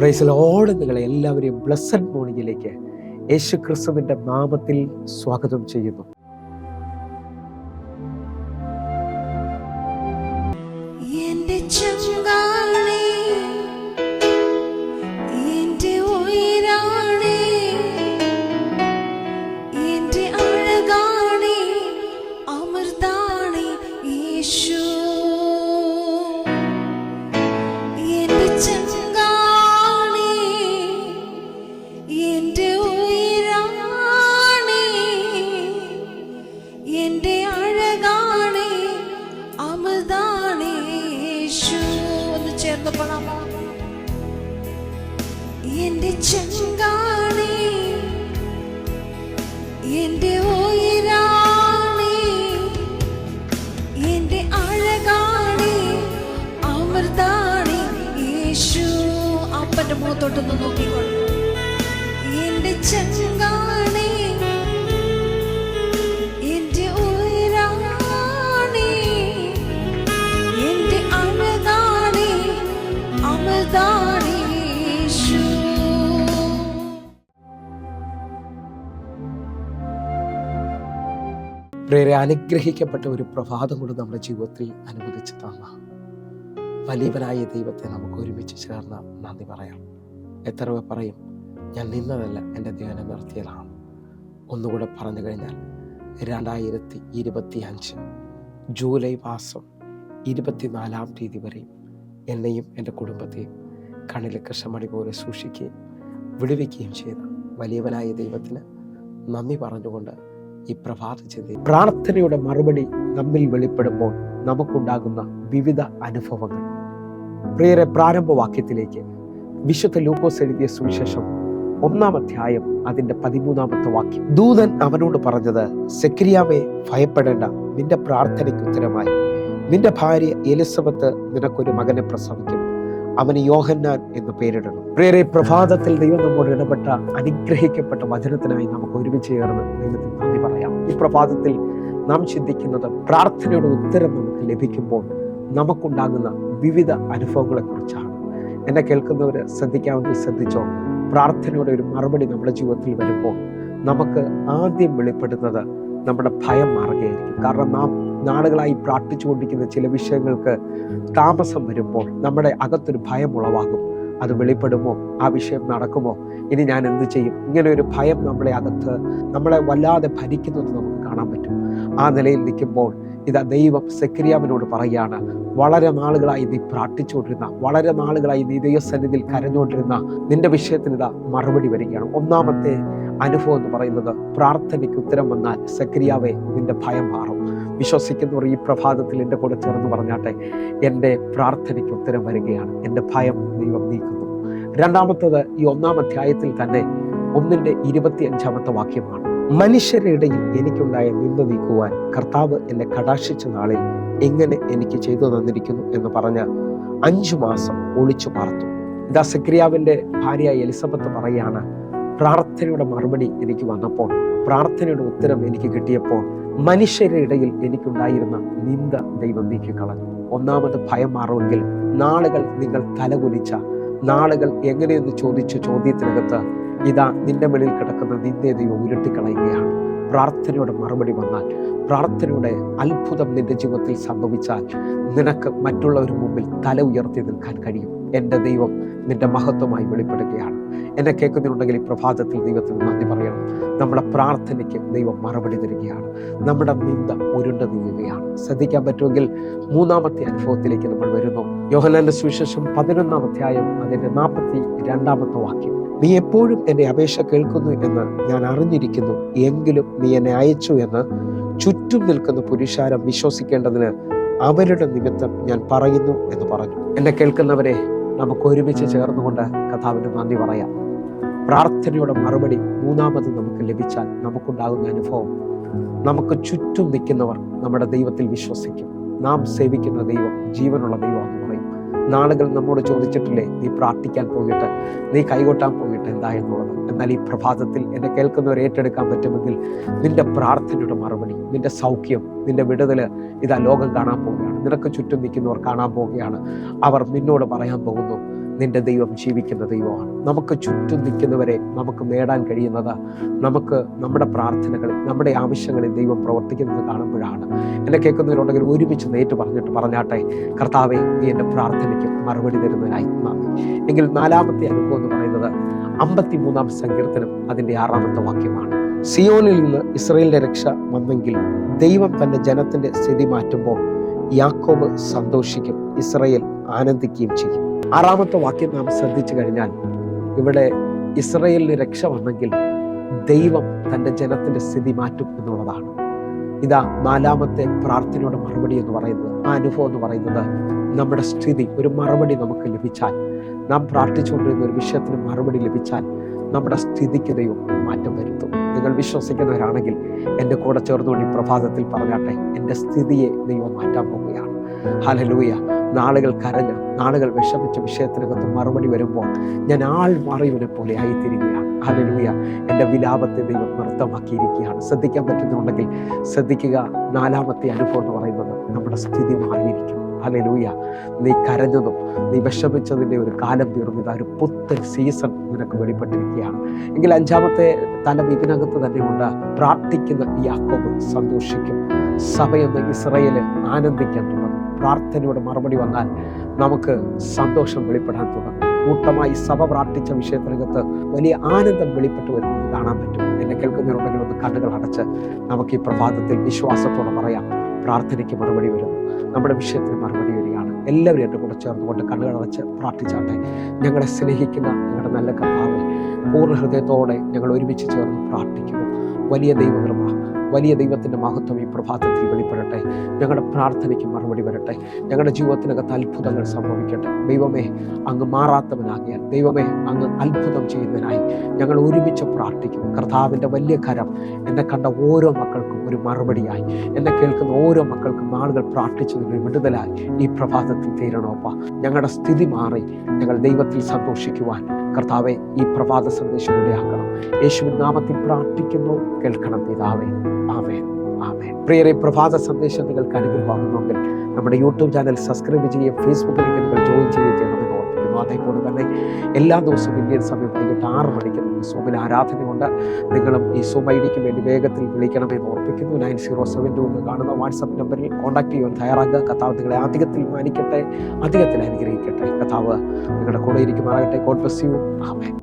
Praise Lord. നിങ്ങളെ എല്ലാവരെയും blessed മോർണിംഗിലേക്ക് യേശു ക്രിസ്തുവിൻ്റെ നാമത്തിൽ സ്വാഗതം ചെയ്യുന്നു. എന്റെ ചങ്കാണി, എന്റെ ഉയിരാണി, എന്റെ അഴകാണി, അമൃതാണി യേശു. അപ്പന്റെ മുഖത്തോട്ടൊന്ന് നോക്കിക്കോളൂ. എന്റെ ചങ്കാണി, എന്റെ ഉയിരാണി, എന്റെ അഴകാണി, അമൃതാണി. പ്രിയരെ, അനുഗ്രഹിക്കപ്പെട്ട ഒരു പ്രഭാതം കൊണ്ട് നമ്മുടെ ജീവിതത്തിൽ അനുവദിച്ചു തന്ന വലിയവനായ ദൈവത്തെ നമുക്ക് ഒരുമിച്ച് ചേർന്ന് നന്ദി പറയാം. എത്ര പറയും, ഞാൻ നിന്നതല്ല, എൻ്റെ ദൈവനെ നിർത്തിയതാണ്. ഒന്നുകൂടെ പറഞ്ഞു കഴിഞ്ഞാൽ 2025 ജൂലൈ മാസം 24-ാം തീയതി വരെയും എന്നെയും എൻ്റെ കുടുംബത്തെയും കണ്ണിലെ കൃഷ്ണമണി പോലെ സൂക്ഷിക്കുകയും വിടുവിക്കുകയും ചെയ്ത വലിയവനായ ദൈവത്തിന് നന്ദി പറഞ്ഞുകൊണ്ട് ഈ പ്രഭാത ചിന്ത, പ്രാർത്ഥനയുടെ മറുപടി നമ്മിൽ വെളിപ്പെടുമ്പോൾ നമുക്കുണ്ടാകുന്ന വിവിധ അനുഭവങ്ങൾ. പ്രിയരെ, പ്രാരംഭവാക്യത്തിലേക്ക് വിശുദ്ധ ലൂക്കോസ് എഴുതിയ സുവിശേഷം 1-ാം അധ്യായം അതിൻ്റെ 13-ാമത്തെ വാക്യം. ദൂതൻ അവനോട് പറഞ്ഞത്, സെക്കരിയാവേ, ഭയപ്പെടേണ്ട, നിന്റെ പ്രാർത്ഥനയ്ക്ക് ഉത്തരമായി നിന്റെ ഭാര്യ എലിസബത്ത് നിനക്കൊരു മകനെ പ്രസവിക്കും, അവന് യോഹന്നാൻ എന്ന് പേരിടണം. പ്രിയരെ, പ്രഭാതത്തിൽ ദൈവം നമ്മോട് ഇടപെട്ട അനുഗ്രഹിക്കപ്പെട്ട വചനത്തിനായി നമുക്ക് ഒരുമിച്ച് ചേർന്ന് ദൈവത്തിന് നന്ദി പറയാം. ഈ പ്രഭാതത്തിൽ നാം ചിന്തിക്കുന്നത് പ്രാർത്ഥനയുടെ ഉത്തരം നമുക്ക് ലഭിക്കുമ്പോൾ നമുക്കുണ്ടാകുന്ന വിവിധ അനുഭവങ്ങളെ കുറിച്ചാണ്. എന്നെ കേൾക്കുന്നവർ ശ്രദ്ധിക്കാമെങ്കിൽ ശ്രദ്ധിച്ചോ. പ്രാർത്ഥനയുടെ ഒരു മറുപടി നമ്മുടെ ജീവിതത്തിൽ വരുമ്പോൾ നമുക്ക് ആദ്യം വെളിപ്പെടുന്നത് നമ്മുടെ ഭയം മാറുകയായിരിക്കും. കാരണം നാം നാളുകളായി പ്രാർത്ഥിച്ചുകൊണ്ടിരിക്കുന്ന ചില വിഷയങ്ങൾക്ക് താമസം വരുമ്പോൾ നമ്മുടെ അകത്തൊരു ഭയം ഉളവാകും. അത് വെളിപ്പെടുമോ? ആ വിഷയം നടക്കുമോ? ഇനി ഞാൻ എന്ത് ചെയ്യും? ഇങ്ങനെ ഒരു ഭയം നമ്മളെ വല്ലാതെ ഭരിക്കുന്നത് നമുക്ക് കാണാൻ പറ്റും. ആ നിലയിൽ നിൽക്കുമ്പോൾ ഇതാ ദൈവം സെക്കരിയാവിനോട് പറയുകയാണ്, വളരെ നാളുകളായി നീ പ്രാർത്ഥിച്ചുകൊണ്ടിരുന്ന, വളരെ നാളുകളായി നീ ദൈവസന്നിധിയിൽ കരഞ്ഞുകൊണ്ടിരുന്ന നിന്റെ വിഷയത്തിന് ഇതാ മറുപടി വരികയാണ്. ഒന്നാമത്തെ അനുഭവം എന്ന് പറയുന്നത്, പ്രാർത്ഥനയ്ക്ക് ഉത്തരം വന്നാൽ സെക്കരിയാവേ, നിന്റെ ഭയം മാറും. വിശ്വസിക്കുന്നവർ ഈ പ്രഭാതത്തിൽ എൻ്റെ കൂടെ ചേർന്ന് പറഞ്ഞാട്ടെ, എൻ്റെ പ്രാർത്ഥനയ്ക്ക് ഉത്തരം വരികയാണ്, എൻ്റെ ഭയം ദൈവം നീക്കുന്നു. രണ്ടാമത്തത് ഈ 1-ാം അധ്യായത്തിൽ തന്നെ 1-ന്റെ 25-ാമത്തെ വാക്യമാണ്. മനുഷ്യരുടെ ഇടയിൽ എനിക്കുണ്ടായ നിന്ദ നീക്കുവാൻ കർത്താവ് എന്നെ കടാക്ഷിച്ച നാളിൽ എങ്ങനെ എനിക്ക് ചെയ്തു തന്നിരിക്കുന്നു എന്ന് പറഞ്ഞ് 5 മാസം ഒളിച്ചു പാർത്തു. ഇതാ സെക്കരിയാവിൻ്റെ ഭാര്യ എലിസബത്ത് പറയുകയാണ്, പ്രാർത്ഥനയുടെ മറുപടി എനിക്ക് വന്നപ്പോൾ, പ്രാർത്ഥനയുടെ ഉത്തരം എനിക്ക് കിട്ടിയപ്പോൾ മനുഷ്യരുടെ ഇടയിൽ എനിക്കുണ്ടായിരുന്ന നിന്ദ ദൈവം നീക്കിക്കളഞ്ഞു. ഒന്നാമത് ഭയം മാറുമെങ്കിൽ നാളുകൾ നിങ്ങൾ തലകുലിച്ച നാളുകൾ എങ്ങനെയെന്ന് ചോദിച്ച ചോദ്യത്തിനകത്ത് ഇതാ നിന്റെ മേളിൽ കിടക്കുന്ന നിന്ദയെ ദൈവം ഉരുട്ടിക്കളയുകയാണ്. പ്രാർത്ഥനയുടെ മറുപടി വന്നാൽ, പ്രാർത്ഥനയുടെ അത്ഭുതം നിന്റെ ജീവിതത്തിൽ സംഭവിച്ചാൽ നിനക്ക് മറ്റുള്ളവർ മുമ്പിൽ തല ഉയർത്തി നിൽക്കാൻ കഴിയും. എൻ്റെ ദൈവം നിന്റെ മഹത്വമായി വെളിപ്പെടുകയാണ്. എന്നെ കേൾക്കുന്നുണ്ടെങ്കിൽ ഈ പ്രഭാതത്തിൽ ദൈവത്തിന് നന്ദി പറയണം. നമ്മുടെ പ്രാർത്ഥനയ്ക്ക് ദൈവം മറുപടി തരികയാണ്. നമ്മുടെ നിന്ദ ഉരുണ്ട് നീങ്ങുകയാണ്. ശ്രദ്ധിക്കാൻ പറ്റുമെങ്കിൽ 3-ാമത്തെ അനുഭവത്തിലേക്ക് നമ്മൾ വരുന്നു. യോഹന്നാന്റെ സുവിശേഷം 11-ാം അധ്യായം അതിൻ്റെ 42-ാമത്തെ വാക്യം. നീ എപ്പോഴും എൻ്റെ അപേക്ഷ കേൾക്കുന്നു എന്ന് ഞാൻ അറിഞ്ഞിരിക്കുന്നു, എങ്കിലും നീ എന്നെ അയച്ചു എന്ന് ചുറ്റും നിൽക്കുന്ന പുരുഷാരം വിശ്വസിക്കേണ്ടതിന് അവരുടെ നിമിത്തം ഞാൻ പറയുന്നു എന്ന് പറഞ്ഞു. എന്നെ കേൾക്കുന്നവരെ, നമുക്ക് ഒരുമിച്ച് ചേർന്നുകൊണ്ട് കർത്താവിന് നന്ദി പറയാം. പ്രാർത്ഥനയുടെ മറുപടി 3-ാമത് നമുക്ക് ലഭിച്ചാൽ നമുക്കുണ്ടാകുന്ന അനുഭവം, നമുക്ക് ചുറ്റും നിൽക്കുന്നവർ നമ്മുടെ ദൈവത്തിൽ വിശ്വസിക്കും. നാം സേവിക്കുന്ന ദൈവം ജീവനുള്ള ദൈവമാണെന്ന് പറയും. നാളുകൾ നമ്മോട് ചോദിച്ചിട്ടില്ലേ, നീ പ്രാർത്ഥിക്കാൻ പോയിട്ട്, നീ കൈകൊട്ടാൻ പോയിട്ട് എന്താ എന്നുള്ളത്. എന്നാൽ ഈ പ്രഭാതത്തിൽ എന്നെ കേൾക്കുന്നവർ ഏറ്റെടുക്കാൻ പറ്റുമെങ്കിൽ നിന്റെ പ്രാർത്ഥനയുടെ മറുപടി, നിന്റെ സൗഖ്യം, നിന്റെ വിടുതല് ഇതാ ലോകം കാണാൻ പോവുകയാണ്. നിനക്ക് ചുറ്റും നിൽക്കുന്നവർ കാണാൻ പോവുകയാണ്. അവർ നിന്നോട് പറയാൻ പോകുന്നു, നിന്റെ ദൈവം ജീവിക്കുന്ന ദൈവമാണ്. നമുക്ക് ചുറ്റും നിൽക്കുന്നവരെ നമുക്ക് നേടാൻ കഴിയുന്നത് നമുക്ക് നമ്മുടെ പ്രാർത്ഥനകളിൽ, നമ്മുടെ ആവശ്യങ്ങളിൽ ദൈവം പ്രവർത്തിക്കുന്നത് കാണുമ്പോഴാണ്. എന്നെ കേൾക്കുന്നവരുണ്ടെങ്കിൽ ഒരുമിച്ച് നേരിട്ട് പറഞ്ഞാട്ടെ, കർത്താവേ, നീ എൻ്റെ പ്രാർത്ഥനയ്ക്ക് മറുപടി തരുന്നതിനായി നന്ദി. എങ്കിൽ 4ാമത്തെ അനുഭവം എന്ന് പറയുന്നത് 53-ാം സങ്കീർത്തനം അതിൻ്റെ 6ാമത്തെ വാക്യമാണ്. സിയോനിൽ നിന്ന് ഇസ്രായേലിന്റെ രക്ഷ വന്നെങ്കിൽ ദൈവം തന്റെ ജനത്തിന്റെ സ്ഥിതി മാറ്റുമ്പോൾ യാക്കോബ് സന്തോഷിക്കും, ഇസ്രായേൽ ആനന്ദിക്കുകയും ചെയ്യും. 6ാമത്തെ വാക്യം നാം ശ്രദ്ധിച്ചു കഴിഞ്ഞാൽ ഇവിടെ ഇസ്രായേലിന് രക്ഷ വന്നെങ്കിൽ ദൈവം തന്റെ ജനത്തിന്റെ സ്ഥിതി മാറ്റും എന്നുള്ളതാണ്. ഇതാ 4ാമത്തെ പ്രാർത്ഥനയുടെ മറുപടി എന്ന് പറയുന്നത്, ആ അനുഭവം എന്ന് പറയുന്നത്, നമ്മുടെ സ്ഥിതി, ഒരു മറുപടി നമുക്ക് ലഭിച്ചാൽ, നാം പ്രാർത്ഥിച്ചുകൊണ്ടിരുന്ന ഒരു വിഷയത്തിന് മറുപടി ലഭിച്ചാൽ നമ്മുടെ സ്ഥിതിക്ക് ദൈവം മാറ്റം വരുത്തും. നിങ്ങൾ വിശ്വസിക്കുന്നവരാണെങ്കിൽ എൻ്റെ കൂടെ ചേർന്നുകൊണ്ട് ഈ പ്രഭാതത്തിൽ പറഞ്ഞാട്ടെ, എൻ്റെ സ്ഥിതിയെ ദൈവം മാറ്റാൻ പോവുകയാണ്. ഹല്ലേലൂയ. നാളുകൾ കരഞ്ഞ, നാളുകൾ വിഷമിച്ച വിഷയത്തിനകത്ത് മറുപടി വരുമ്പോൾ ഞാൻ ആൾ മാറിയവനെ പോലെ ആയിത്തീരുകയാണ്. ഹല്ലേലൂയ. എൻ്റെ വിലാപത്തെ ദൈവം നൃത്തമാക്കിയിരിക്കുകയാണ്. ശ്രദ്ധിക്കാൻ പറ്റുന്നുണ്ടെങ്കിൽ ശ്രദ്ധിക്കുക. 4ാമത്തെ അനുഭവം എന്ന് പറയുന്നത്, നമ്മുടെ സ്ഥിതി മാറിയിരിക്കും. ഹല്ലേലൂയ. നീ കരഞ്ഞതും നീ വിഷമിച്ചതിൻ്റെ ഒരു കാലം തീർന്നില്ല, ഒരു പുത്തൻ സീസൺ നിനക്ക് വെളിപ്പെട്ടിരിക്കുകയാണ്. എങ്കിൽ 5ാമത്തെ തലം ഇതിനകത്ത് തന്നെയുണ്ട്. പ്രാർത്ഥിക്കുന്ന യാക്കോബ് സന്തോഷിക്കും, സഭയെന്ന ഇസ്രായേൽ ആനന്ദിക്കാൻ തുടങ്ങും. പ്രാർത്ഥനയുടെ മറുപടി വന്നാൽ നമുക്ക് സന്തോഷം വെളിപ്പെടാൻ തുടങ്ങും. കൂട്ടമായി സഭ പ്രാർത്ഥിച്ച വിഷയത്തിനകത്ത് വലിയ ആനന്ദം വെളിപ്പെട്ട് വരുന്നത് കാണാൻ പറ്റും. എന്നെ കേൾക്കുന്നവരുണ്ടെങ്കിൽ ഒന്ന് കണ്ണുകൾ അടച്ച് നമുക്ക് ഈ പ്രഭാതത്തിൽ വിശ്വാസത്തോടെ പറയാം, പ്രാർത്ഥനയ്ക്ക് മറുപടി വരുന്നു, നമ്മുടെ വിഷയത്തിന് മറുപടി വരികയാണ്. എല്ലാവരും എൻ്റെ കൂടെ ചേർന്നുകൊണ്ട് കണ്ണുകൾ അടച്ച് പ്രാർത്ഥിച്ചാട്ടെ. ഞങ്ങളെ സ്നേഹിക്കുന്ന ഞങ്ങളുടെ നല്ല കർത്താവേ, പൂർണ്ണ ഹൃദയത്തോടെ ഞങ്ങൾ ഒരുമിച്ച് ചേർന്ന് പ്രാർത്ഥിക്കുന്നു. വലിയ ദൈവകൃപ, വലിയ ദൈവത്തിൻ്റെ മഹത്വം ഈ പ്രഭാതത്തിൽ വെളിപ്പെടട്ടെ. ഞങ്ങളുടെ പ്രാർത്ഥനയ്ക്ക് മറുപടി വരട്ടെ. ഞങ്ങളുടെ ജീവിതത്തിനകത്ത് അത്ഭുതങ്ങൾ സംഭവിക്കട്ടെ. ദൈവമേ, അങ്ങ് മാറാത്തവനാകിയാൽ, ദൈവമേ, അങ്ങ് അത്ഭുതം ചെയ്യുന്നതിനായി ഞങ്ങൾ ഒരുമിച്ച് പ്രാർത്ഥിക്കുന്നു. കർത്താവിൻ്റെ വലിയ കരം എന്നെ കണ്ട ഓരോ മക്കൾക്കും ഒരു മറുപടിയായി, എന്നെ കേൾക്കുന്ന ഓരോ മക്കൾക്കും നാളുകൾ പ്രാർത്ഥിച്ചതിന് വിടുതലായി ഈ പ്രഭാതത്തിൽ തീരണോപ്പ. ഞങ്ങളുടെ സ്ഥിതി മാറി ഞങ്ങൾ ദൈവത്തിൽ സന്തോഷിക്കുവാൻ കർത്താവെ ഈ പ്രഭാത സന്ദേശം ഇടയാക്കണം. യേശുവിൻ നാമത്തിൽ പ്രാർത്ഥിക്കുന്നു, കേൾക്കണം പിതാവേ. ആമേൻ, ആമേൻ. പ്രിയരെ, പ്രഭാത സന്ദേശം നിങ്ങൾക്ക് അനുഗ്രഹമാകുന്നുവെങ്കിൽ നമ്മുടെ യൂട്യൂബ് ചാനൽ സബ്സ്ക്രൈബ് ചെയ്യുകയും ഫേസ്ബുക്കിലേക്ക് നിങ്ങൾ ജോയിൻ ചെയ്യുകയും ചെയ്യണമെന്ന് ഓർപ്പിക്കുന്നു. അതേപോലെ തന്നെ എല്ലാ ദിവസവും ഇന്ത്യൻ സമയം വൈകിട്ട് 6 മണിക്ക് സൂമിൽ ആരാധനയുണ്ട്. നിങ്ങളും ഈ സൂം ഐഡിക്ക് വേണ്ടി വേഗത്തിൽ വിളിക്കണമെന്ന് ഓർപ്പിക്കുന്നു. 9072 എന്ന് കാണുന്ന വാട്സപ്പ് നമ്പറിൽ കോൺടാക്ട് ചെയ്യാൻ തയ്യാറാക്കുക. കർത്താവ് നിങ്ങളെ അധികത്തിൽ മാനിക്കട്ടെ, അധികത്തിൽ അനുഗ്രഹിക്കട്ടെ. കർത്താവ് നിങ്ങളുടെ കൂടെ ഇരിക്കുമാറാകട്ടെ. God bless you. ആമേൻ.